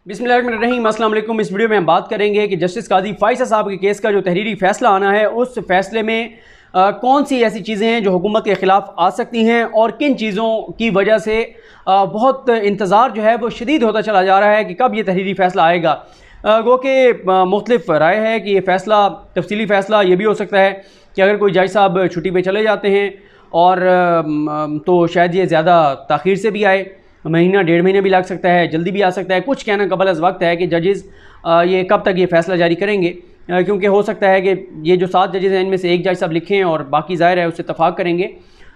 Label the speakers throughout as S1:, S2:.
S1: बिस्मिल्लाहिर्रहमानिर्रहीम, अस्सलाम वालेकुम। इस वीडियो में हम बात करेंगे कि जस्टिस काजी फ़ाइज़ साहब के केस का जो तहरीरी फ़ैसला आना है, उस फ़ैसले में कौन सी ऐसी चीज़ें हैं जो हुकूमत के ख़िलाफ़ आ सकती हैं और किन चीज़ों की वजह से बहुत इंतज़ार जो है वो शदीद होता चला जा रहा है कि कब ये तहरीरी फ़ैसला आएगा। गो के मुख्तलिफ़ राय है कि ये फ़ैसला तफ़सीली फ़ैसला ये भी हो सकता है कि अगर कोई जज साहब छुट्टी पर चले जाते हैं और तो शायद ये ज़्यादा ताख़ीर से भी आए, महीना डेढ़ महीने भी लग सकता है, जल्दी भी आ सकता है। कुछ कहना कबल अज़ वक्त है कि जजेस ये कब तक ये फ़ैसला जारी करेंगे, क्योंकि हो सकता है कि ये जो 7 जजेस हैं इनमें से एक जज साहब लिखें और बाकी ज़ाहिर है उससे इत्तफ़ाक़ करेंगे।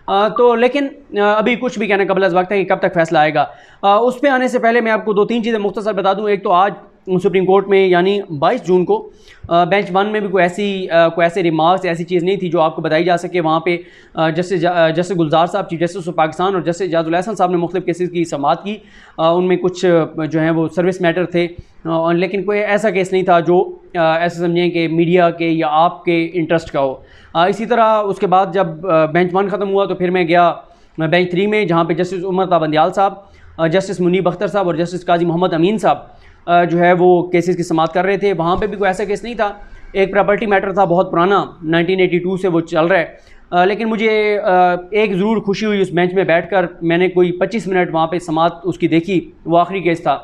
S1: तो लेकिन अभी कुछ भी कहना कबल अज़ वक्त है कि कब तक फ़ैसला आएगा। उस पर आने से पहले मैं आपको 2-3 चीज़ें मुख्तसर बता दूँ। एक तो आज सुप्रीम कोर्ट में यानी 22 जून को बेंच 1 में भी कोई ऐसे रिमार्क्स ऐसी चीज़ नहीं थी जो आपको बताई जा सके। वहाँ पे जस्टिस गुलजार साहब, चीफ जस्टिस ऑफ पाकिस्तान, और जस्टिस इजाज़ुल एहसन साहब ने मुख्तलिफ केसेस की समाअत की। उनमें कुछ जो हैं वो सर्विस मैटर थे, लेकिन कोई ऐसा केस नहीं था जो ऐसा समझें कि मीडिया के या आपके इंटरेस्ट का हो। इसी तरह उसके बाद जब बेंच 1 ख़त्म हुआ तो फिर मैं गया बेंच 3 में, जहाँ पर जस्टिस उमर ता बंदियाल साहब, जस्टिस मुनीब अख्तर साहब और जस्टिस काजी मोहम्मद अमीन साहब जो है वो केसेस की समाअत कर रहे थे। वहाँ पे भी कोई ऐसा केस नहीं था। एक प्रॉपर्टी मैटर था बहुत पुराना, 1982 से वो चल रहा है। लेकिन मुझे एक ज़रूर खुशी हुई उस बेंच में बैठकर, मैंने कोई 25 मिनट वहाँ पे समाअत उसकी देखी। वो आखिरी केस था।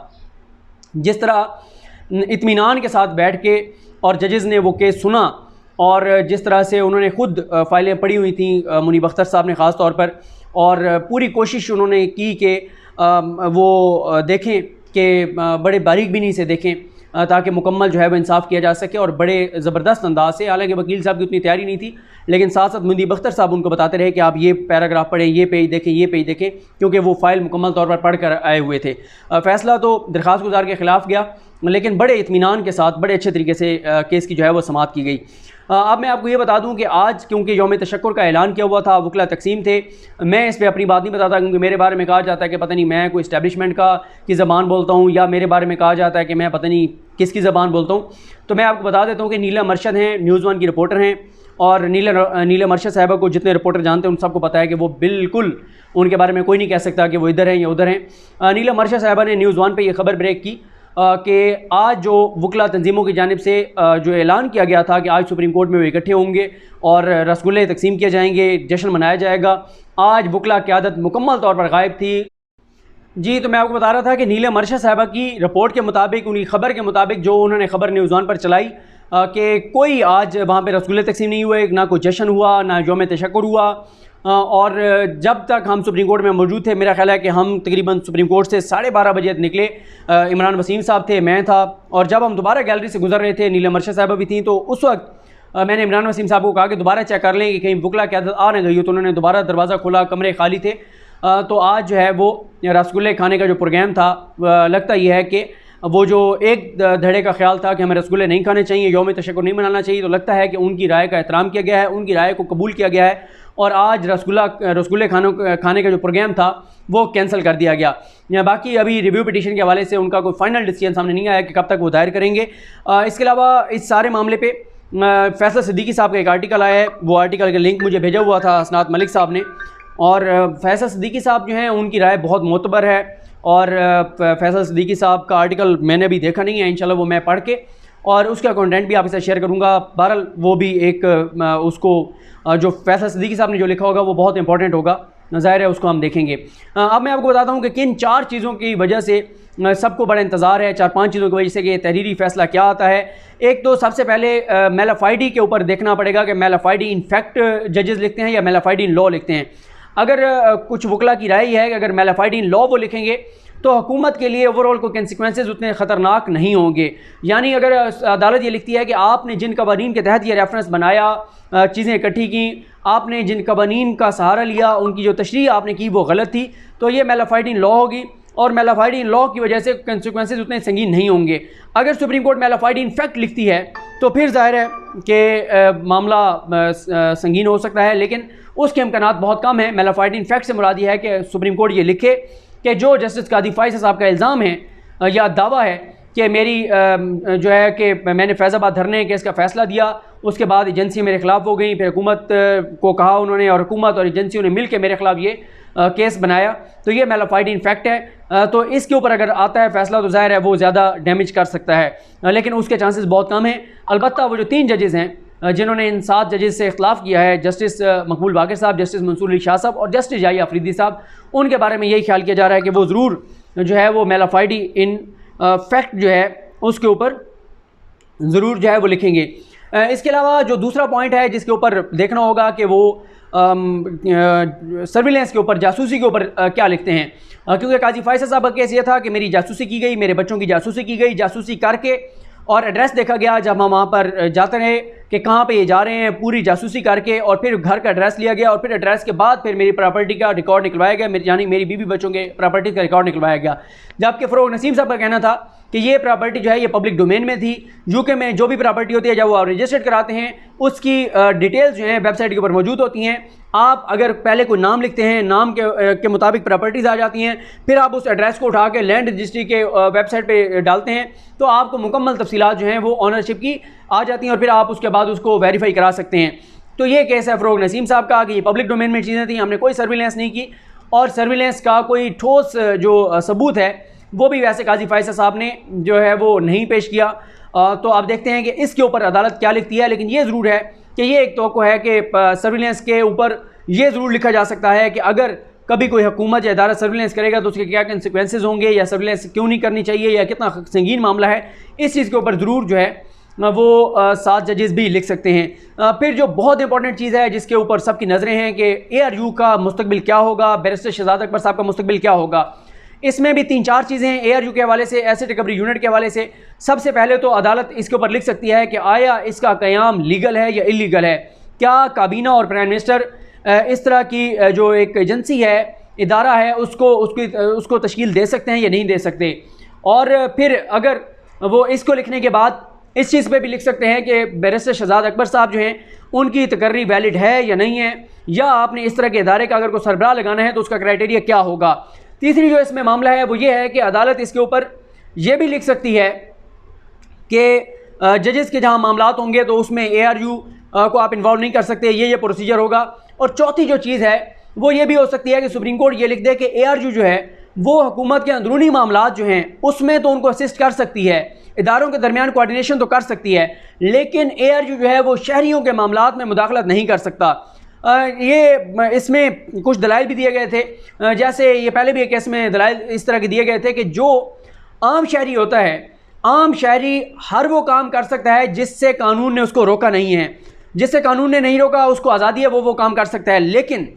S1: जिस तरह इत्मीनान के साथ बैठ के और जजेज़ ने वो केस सुना और जिस तरह से उन्होंने ख़ुद फ़ाइलें पढ़ी हुई थी, मुनीब अख्तर साहब ने ख़ास तौर पर, और पूरी कोशिश उन्होंने की कि वो देखें कि बड़े बारीक बीनी से देखें ताकि मुकम्मल जो है वो इंसाफ़ किया जा सके, और बड़े ज़बरदस्त अंदाज से। हालांकि वकील साहब की उतनी तैयारी नहीं थी, लेकिन साथ साथ मुनीब अख्तर साहब उनको बताते रहे कि आप ये पैराग्राफ पढ़ें, ये पेज देखें, ये पेज देखें, क्योंकि वो फ़ाइल मुकम्मल तौर पर पढ़ कर आए हुए थे। फ़ैसला तो दरख्वास्त गुजार के ख़िलाफ़ गया, लेकिन बड़े इत्मीनान के साथ बड़े अच्छे तरीके से केस की जो है वो समाअत की गई। अब मैं आपको ये बता दूं कि आज क्योंकि यौम तशक्कुर का ऐलान किया हुआ था, वकला तकसीम थे, मैं इस पर अपनी बात नहीं बताता, क्योंकि मेरे बारे में कहा जाता है कि पता नहीं मैं कोई इस्टेब्लिशमेंट की ज़बान बोलता हूँ, या मेरे बारे में कहा जाता है कि मैं पता नहीं किसकी ज़बान बोलता हूँ। तो मैं आपको बता देता हूँ कि नीलम अरशद हैं, न्यूज़ 1 की रिपोर्टर हैं, और नीलम अरशद साहिबा को जितने रिपोर्टर जानते हैं उन सबको पता है कि वो बिल्कुल, उनके बारे में कोई नहीं कह सकता कि वो इधर हैं या उधर हैं। नीलम अरशद साहिबा ने न्यूज़ 1 पर यह खबर ब्रेक की कि आज जो वकला तंजीमों की जानिब से जो ऐलान किया गया था कि आज सुप्रीम कोर्ट में वो इकट्ठे होंगे और रसगुल्ले तकसीम किए जाएंगे, जश्न मनाया जाएगा, आज वकला क़यादत मुकम्मल तौर पर गायब थी। जी, तो मैं आपको बता रहा था कि नीलम अरशद साहिबा की रिपोर्ट के मुताबिक, उनकी खबर के मुताबिक, जो उन्होंने खबर न्यूज़ 1 पर चलाई कि कोई आज वहाँ पर रसगुल्ले तकसीम नहीं हुए, ना कोई जश्न हुआ, ना यौम तशक्कुर हुआ। और जब तक हम सुप्रीम कोर्ट में मौजूद थे, मेरा ख्याल है कि हम तकरीबन सुप्रीम कोर्ट से 12:30 बजे निकले। इमरान वसीम साहब थे, मैं था, और जब हम दोबारा गैलरी से गुजर रहे थे, नीलम अरशद साहिबा भी थी, तो उस वक्त मैंने इमरान वसीम साहब को कहा कि दोबारा चेक कर लें कि कहीं वकला क़यादत आ न गई हो। तो उन्होंने दोबारा दरवाज़ा खोला, कमरे खाली थे। तो आज जो है वो रसगुल्ले खाने का जो प्रोग्राम था, लगता यह है कि वो जो एक धड़े का ख्याल था कि हमें रसगुल्ले नहीं खाने चाहिए, यौम तशक्कुर नहीं मनाना चाहिए, तो लगता है कि उनकी राय का एहतराम किया गया है, उनकी राय को कबूल किया गया है, और आज रसगुल्ले खाने का जो प्रोग्राम था वो कैंसिल कर दिया गया। या बाकी अभी रिव्यू पिटीशन के हवाले से उनका कोई फाइनल डिसीजन सामने नहीं आया कि कब तक वो दायर करेंगे। इसके अलावा इस सारे मामले पे फैसल सिद्दीकी साहब का एक आर्टिकल आया है। वो आर्टिकल का लिंक मुझे भेजा हुआ था हसनात मलिक साहब ने, और फैसल सिद्दीकी साहब जो हैं उनकी राय बहुत मोतबर है, और फैसल सिद्दीकी साहब का आर्टिकल मैंने अभी देखा नहीं है, इंशाल्लाह वो मैं पढ़ के और उसका कंटेंट भी आपके साथ शेयर करूँगा। बहरहाल वो भी एक उसको जो फैसल सिद्दीकी साहब ने जो लिखा होगा वो बहुत इंपॉर्टेंट होगा, ज़ाहिर है उसको हम देखेंगे। अब मैं आपको बताता हूँ कि किन 4 चीज़ों की वजह से सबको बड़ा इंतज़ार है, 4-5 चीज़ों की वजह से कि तहरीरी फ़ैसला क्या आता है। एक तो सबसे पहले मेलाफाइडी के ऊपर देखना पड़ेगा कि मेलाफाइडी इन फैक्ट जजेस लिखते हैं या मेलाफाइडी इन लॉ लिखते हैं। अगर कुछ वकला की राय है कि अगर मेलाफाइडी इन लॉ वो लिखेंगे तो हुकूमत के लिए ओवरऑल को कंसिक्वेंसेस उतने ख़तरनाक नहीं होंगे। यानी अगर अदालत ये लिखती है कि आपने जिन कवानीन के तहत ये रेफरेंस बनाया, चीज़ें इकट्ठी की, आपने जिन कवानीन का सहारा लिया, उनकी जो तशरीह आपने की वो गलत थी, तो ये मेलाफाइडी इन लॉ होगी, और मेलाफाइडी इन लॉ की वजह से कंसिक्वेंसेस उतने संगीन नहीं होंगे। अगर supreme court mala fide in fact लिखती है तो फिर जाहिर है कि मामला संगीन हो सकता है, लेकिन उसके इम्कानात बहुत कम है। मेलाफाइडी इन फैक्ट से मुराद ये है कि सुप्रीम कोर्ट ये लिखे कि जो जस्टिस काजी फ़ाइज़ साहब का इल्ज़ाम है या दावा है कि मेरी जो है कि मैंने फैज़ाबाद धरने केस का फ़ैसला दिया, उसके बाद एजेंसी मेरे ख़िलाफ़ हो गई, फिर हुकूमत को कहा उन्होंने, और हुकूमत और एजेंसियों ने मिल के मेरे ख़िलाफ़ ये केस बनाया, तो ये मेलाफाइड इन्फेक्ट है। तो इसके ऊपर अगर आता है फैसला तो ज़ाहिर है वो ज़्यादा डैमेज कर सकता है, लेकिन उसके चांसेस बहुत कम हैं। अलबत्ता वो जो 3 जजेज़ हैं जिन्होंने इन 7 जजेज़ से इख्तलाफ किया है, जस्टिस मकबूल बाक़िर साहब, जस्टिस मंसूर अली शाह साहब और जस्टिस याहिया अफरीदी साहब, उनके बारे में यही ख्याल किया जा रहा है कि वो ज़रूर जो है वो मेलाफाइड इन्फेक्ट जो है उसके ऊपर ज़रूर जो है वो लिखेंगे। इसके अलावा जो दूसरा पॉइंट है जिसके ऊपर देखना होगा कि वो सर्विलेंस के ऊपर, जासूसी के ऊपर क्या लिखते हैं, क्योंकि काजी फैसल साहब का केस ये था कि मेरी जासूसी की गई, मेरे बच्चों की जासूसी की गई, जासूसी करके और एड्रेस देखा गया जब हम वहाँ पर जाते रहे कि कहाँ पे ये जा रहे हैं, पूरी जासूसी करके, और फिर घर का एड्रेस लिया गया और फिर एड्रेस के बाद फिर मेरी प्रॉपर्टी का रिकॉर्ड निकलवाया गया, यानी मेरी बीवी बच्चों के प्रॉपर्टी का रिकॉर्ड निकलवाया गया। जबकि फ़रोग नसीम साहब का कहना था कि ये प्रॉपर्टी जो है ये पब्लिक डोमेन में थी। यूके में जो भी प्रॉपर्टी होती है जब वो आप रजिस्टर्ड कराते हैं उसकी डिटेल्स जो हैं वेबसाइट के ऊपर मौजूद होती हैं। आप अगर पहले कोई नाम लिखते हैं, नाम के मुताबिक प्रॉपर्टीज़ आ जाती हैं, फिर आप उस एड्रेस को उठा के लैंड रजिस्ट्री के वेबसाइट पे डालते हैं तो आपको मुकम्मल तफसीलात जो हैं वो ऑनरशिप की आ जाती हैं और फिर आप उसके बाद उसको वेरीफाई करा सकते हैं। तो ये केस है फ़रोग नसीम साहब का कि ये पब्लिक डोमेन में चीज़ें थी, हमने कोई सर्विलेंस नहीं की और सर्विलेंस का कोई ठोस जो सबूत है वो भी वैसे काजी फैसल साहब ने जो है वो नहीं पेश किया। तो आप देखते हैं कि इसके ऊपर अदालत क्या लिखती है, लेकिन ये ज़रूर है कि ये एक तवक्को है कि सर्विलेंस के ऊपर ये ज़रूर लिखा जा सकता है कि अगर कभी कोई हुकूमत या इदारा सर्विलेंस करेगा तो उसके क्या कंसिक्वेंसेस होंगे, या सर्विलेंस क्यों नहीं करनी चाहिए, या कितना संगीन मामला है, इस चीज़ के ऊपर ज़रूर जो है वो 7 जजेस भी लिख सकते हैं। फिर जो बहुत इंपॉर्टेंट चीज़ है जिसके ऊपर सबकी नज़रें हैं कि ARU का मुस्तकबिल क्या होगा, बैरिस्टर शहजाद अकबर साहब का मुस्तकबिल क्या होगा। इसमें भी 3-4 चीज़ें हैं ARU के हवाले से, एसेट रिकवरी यूनिट के हवाले से। सबसे पहले तो अदालत इसके ऊपर लिख सकती है कि आया इसका क़याम लीगल है या इलीगल है, क्या काबीना और प्राइम मिनिस्टर इस तरह की जो एक एजेंसी है, इदारा है, उसको तश्कील दे सकते हैं या नहीं दे सकते। और फिर अगर वो इसको लिखने के बाद इस चीज़ पे भी लिख सकते हैं कि बैरिस्टर शहजाद अकबर साहब जो हैं उनकी तकर्री वैलिड है या नहीं है, या आपने इस तरह के इदारे का अगर कोई सरबराह लगाना है तो उसका क्राइटेरिया क्या होगा। तीसरी जो इसमें मामला है वो ये है कि अदालत इसके ऊपर ये भी लिख सकती है कि जजेस के जहाँ मामलात होंगे तो उसमें ARU को आप इन्वॉल्व नहीं कर सकते, ये प्रोसीजर होगा। और चौथी जो चीज़ है वो ये भी हो सकती है कि सुप्रीम कोर्ट ये लिख दे कि ARU जो है वो हुकूमत के अंदरूनी मामलात जो हैं उसमें तो उनको असिस्ट कर सकती है, इदारों के दरमियान कोऑर्डिनेशन तो कर सकती है, लेकिन ARU जो है वो शहरियों के मामलात में मुदाखलत नहीं कर सकता। ये इसमें कुछ दलाइल भी दिए गए थे, जैसे ये पहले भी एक केस में दलाइल इस तरह के दिए गए थे कि जो आम शहरी होता है, आम शहरी हर वो काम कर सकता है जिससे कानून ने उसको रोका नहीं है, जिससे कानून ने नहीं रोका उसको आज़ादी है, वो काम कर सकता है। लेकिन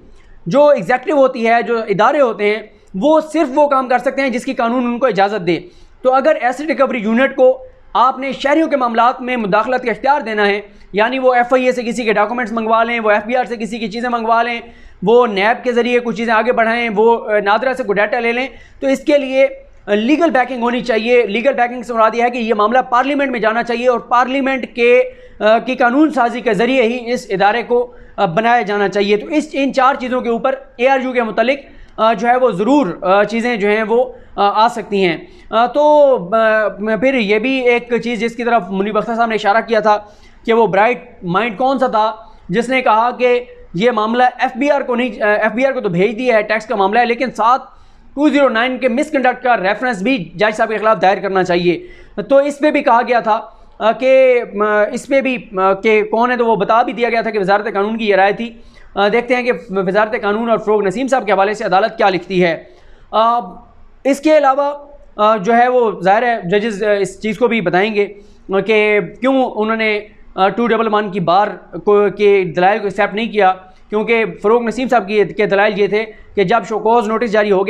S1: जो एग्जेक्टिव होती है, जो इदारे होते हैं, वो सिर्फ वो काम कर सकते हैं जिसकी कानून उनको इजाज़त दे। तो अगर एसेट रिकवरी यूनिट को आपने शहरियों के मामलात में मुदाखलत का इख्तियार देना है, यानी वो FIA से किसी के डॉक्यूमेंट्स मंगवा लें, वो FBR से किसी की चीज़ें मंगवा लें, वो NAB के ज़रिए कुछ चीज़ें आगे बढ़ाएं, वो नादरा से कोई डाटा ले लें, तो इसके लिए लीगल बैकिंग होनी चाहिए। लीगल बैकिंग से मुराद यह है कि ये मामला पार्लियामेंट में जाना चाहिए और पार्लियामेंट की कानून साजी के ज़रिए ही इस इदारे को बनाया जाना चाहिए। तो इन 4 चीज़ों के ऊपर ARU के मुतालिक जो है वो ज़रूर चीज़ें जो हैं वो आ सकती हैं। तो फिर ये भी एक चीज़ जिसकी तरफ मुनीब अख्तर साहब ने इशारा किया था कि वो ब्राइट माइंड कौन सा था जिसने कहा कि ये मामला FBR को नहीं, FBR को तो भेज दिया है, टैक्स का मामला है, लेकिन साथ 209 के मिसकंडक्ट का रेफरेंस भी जज साहब के खिलाफ दायर करना चाहिए। तो इस पर भी कहा गया था कि इस पर भी कि कौन है, तो वो बता भी दिया गया था कि वजारत कानून की ये राय थी। देखते हैं कि वजारत कानून और फ़रोग नसीम साहब के हवाले से अदालत क्या लिखती है। इसके अलावा जो है वो ज़ाहिर है जजेस इस चीज़ को भी बताएंगे कि क्यों उन्होंने 211 की बार के दलाइल को एक्सेप्ट नहीं किया, क्योंकि फ़रोग नसीम साहब के दलाइल ये थे कि जब शोकॉज़ नोटिस जारी हो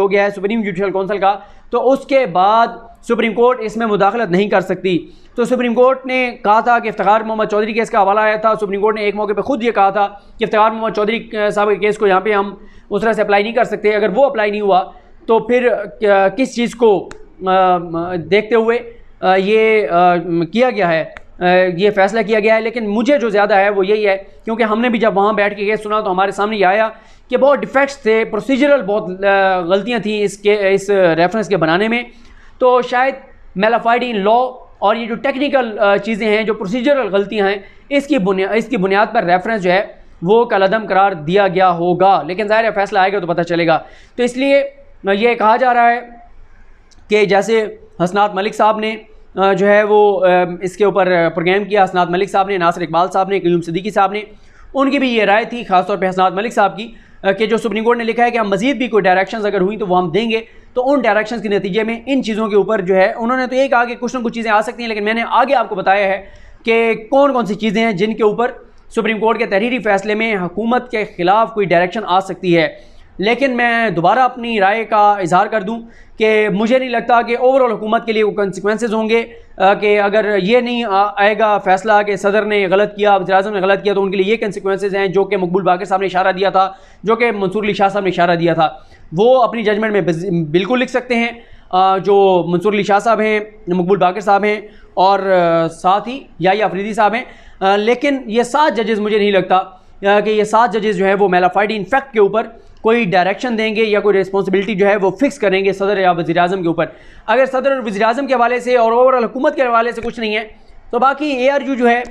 S1: गया है, सुप्रीम जुडिशल काउंसिल का, तो उसके बाद सुप्रीम कोर्ट इसमें मुदाखलत नहीं कर सकती। तो सुप्रीम कोर्ट ने कहा था कि इफ्तिखार मोहम्मद चौधरी केस का हवाला आया था, सुप्रीम कोर्ट ने एक मौके पे खुद ये कहा था कि इफ्तिखार मोहम्मद चौधरी साहब के केस को यहाँ पे हम उस तरह से अप्लाई नहीं कर सकते। अगर वो अप्लाई नहीं हुआ तो फिर किस चीज़ को देखते हुए ये किया गया है, ये फ़ैसला किया गया है। लेकिन मुझे जो ज़्यादा है वो यही है, क्योंकि हमने भी जब वहाँ बैठ के केस सुना तो हमारे सामने ये आया कि बहुत डिफेक्ट्स थे, प्रोसीजरल बहुत गलतियाँ थी इस रेफरेंस के बनाने में। तो शायद मेलाफाइड इन लॉ और ये जो टेक्निकल चीज़ें हैं, जो प्रोसीजरल गलतियाँ हैं, इसकी बुनियाद पर रेफरेंस जो है वो कलअदम करार दिया गया होगा, लेकिन ज़ाहिर है फैसला आएगा तो पता चलेगा। तो इसलिए ये कहा जा रहा है कि जैसे हसनात मलिक साहब ने जो है वो इसके ऊपर प्रोग्राम किया, हसनात मलिक साहब ने, नासिर इकबाल साहब ने, क़य्यूम सिद्दीकी साहब ने, उनकी भी ये राय थी ख़ासतौर पर हसनात मलिक साहब की कि जो सुप्रीम कोर्ट ने लिखा है कि हम मज़ीद भी कोई डायरेक्शंस अगर हुई तो वो हम देंगे, तो उन डायरेक्शंस के नतीजे में इन चीज़ों के ऊपर जो है उन्होंने तो ये कहा कि कुछ ना कुछ चीज़ें आ सकती हैं, लेकिन मैंने आगे आपको बताया है कि कौन कौन सी चीज़ें हैं जिनके ऊपर सुप्रीम कोर्ट के तहरीरी फैसले में हुकूमत के ख़िलाफ़ कोई डायरेक्शन आ सकती है। लेकिन मैं दोबारा अपनी राय का इजहार कर दूं कि मुझे नहीं लगता कि ओवरऑल हुकूमत के लिए वो कंसिक्वेंसेस होंगे कि अगर ये नहीं आएगा फैसला कि सदर ने गलत किया, वज़ीर-ए-आज़म ने गलत किया, तो उनके लिए ये कंसिक्वेंसेस हैं जो कि मकबूल बाक़िर साहब ने इशारा दिया था, जो कि मंसूर अली शाह साहब ने इशारा दिया था। वो अपनी जजमेंट में बिल्कुल लिख सकते हैं। जो मंसूर अली शाह साहब हैं, मकबूल बाक़िर साहब हैं और साथ ही याहिया अफरीदी साहब हैं। लेकिन ये 7 जजेस मुझे नहीं लगता कि ये 7 जजेस जो है वो मैलाफाइड इन्फेक्ट के ऊपर कोई डायरेक्शन देंगे या कोई रिस्पॉन्सिबिलिटी जो है वो फिक्स करेंगे सदर या वज़ीर-ए-आज़म के ऊपर। अगर सदर और वज़ीर-ए-आज़म के हवाले से और ओवरऑल हुकूमत के हवाले से कुछ नहीं है, तो बाकी ARU जो है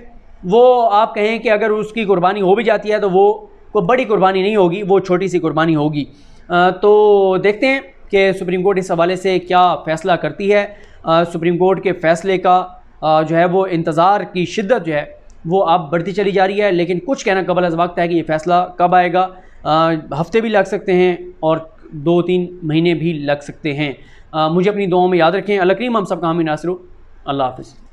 S1: वो आप कहें कि अगर उसकी कुर्बानी हो भी जाती है तो वो कोई बड़ी कुर्बानी नहीं होगी, वो छोटी सी कुर्बानी होगी। तो देखते हैं कि सुप्रीम कोर्ट इस हवाले से क्या फ़ैसला करती है। सुप्रीम कोर्ट के फ़ैसले का जो है वो इंतज़ार की शिद्दत जो है वो अब बढ़ती चली जा रही है, लेकिन कुछ कहना कबल अज़ वक्त है कि ये फ़ैसला कब आएगा। हफ्ते भी लग सकते हैं और 2-3 महीने भी लग सकते हैं। मुझे अपनी दुआओं में याद रखें। अल्लाह करीम हम सब का हामी नासिर हो। अल्लाह हाफ़िज़।